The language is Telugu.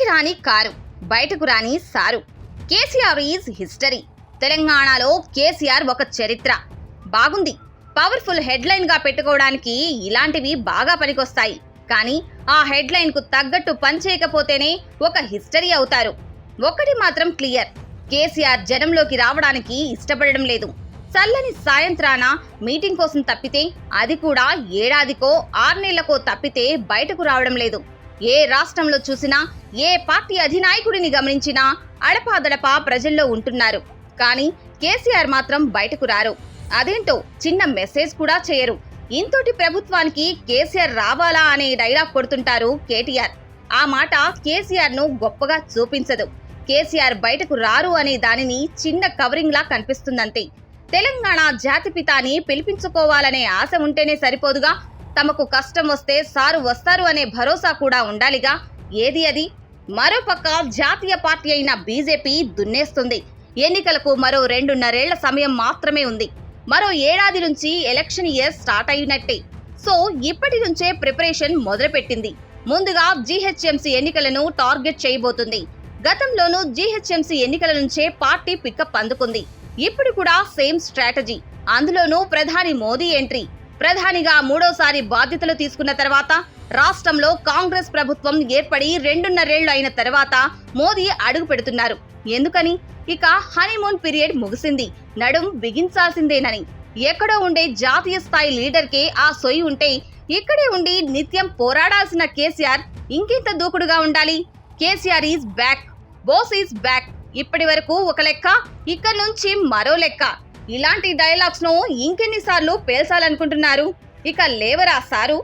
రాని కారు, బయటకు రాని సారు. KCR is history. తెలంగాణలో కేసీఆర్ ఒక చరిత్ర. బాగుంది. పవర్ఫుల్ హెడ్లైన్ గా పెట్టుకోవడానికి ఇలాంటివి బాగా పనికొస్తాయి. కానీ ఆ హెడ్లైన్ కు తగ్గట్టు పనిచేయకపోతేనే ఒక హిస్టరీ అవుతారు. ఒకటి మాత్రం క్లియర్, కేసీఆర్ జనంలోకి రావడానికి ఇష్టపడడం లేదు. చల్లని సాయంత్రాన మీటింగ్ కోసం తప్పితే, అది కూడా ఏడాదికో 6 నెలలకో తప్పితే బయటకు రావడం లేదు. ఏ రాష్ట్రంలో చూసినా, ఏ పార్టీ అధినాయకుడిని గమనించినా అడపాదడపా ప్రజల్లో ఉంటున్నారు. కానీ కేసీఆర్ మాత్రం బయటకు రారు. అదేంటో చిన్న మెసేజ్ కూడా చేయరు. ఇంతటి ప్రభుత్వానికి కేసీఆర్ రావాలా అనే డైలాగ్ కొడుతుంటారు కేటీఆర్. ఆ మాట కేసీఆర్ ను గొప్పగా చూపించదు. కేసీఆర్ బయటకు రారు అనే దానిని చిన్న కవరింగ్ లా కనిపిస్తుందంతే. తెలంగాణ జాతిపితాని పిలిపించుకోవాలనే ఆశ ఉంటేనే సరిపోదుగా, తమకు కష్టం వస్తే సారు వస్తారు అనే భరోసా కూడా ఉండాలిగా. ఏది అది? మరోపక్క జాతీయ పార్టీ అయిన బీజేపీ దున్నేస్తుంది. ఎన్నికలకు మరో 2.5 ఏళ్ల సమయం మాత్రమే ఉంది. మరో ఏడాది నుంచి ఎలక్షన్ ఇయర్ స్టార్ట్ అయినట్టే. సో ఇప్పటి నుంచే ప్రిపరేషన్ మొదలుపెట్టింది. ముందుగా జీహెచ్ఎంసీ ఎన్నికలను టార్గెట్ చేయబోతుంది. గతంలోనూ జీహెచ్ఎంసీ ఎన్నికల నుంచే పార్టీ పికప్ అందుకుంది. ఇప్పుడు కూడా సేమ్ స్ట్రాటజీ. అందులోనూ ప్రధాని మోదీ ఎంట్రీ. ప్రధానిగా 3వసారి బాధ్యతలు తీసుకున్న తర్వాత, రాష్ట్రంలో కాంగ్రెస్ ప్రభుత్వం ఏర్పడి 2.5 ఏళ్లు అయిన తర్వాత మోదీ అడుగు పెడుతున్నారు. ఎందుకని? ఇక హనీమూన్ పీరియడ్ ముగిసింది, నడుం బిగించాల్సిందేనని. ఎక్కడో ఉండే జాతీయ స్థాయి లీడర్కే ఆ సొయి ఉంటే, ఇక్కడే ఉండి నిత్యం పోరాడాల్సిన కేసీఆర్ ఇంకెంత దూకుడుగా ఉండాలి? KCR is back, boss is back. ఇప్పటి వరకు ఒక లెక్క, ఇక్కడ నుంచి మరో లెక్క. ఇలాంటి డైలాగ్స్ ను ఇంకెన్నిసార్లు పేల్చాలనుకుంటున్నారు? ఇక లేవరా సారు?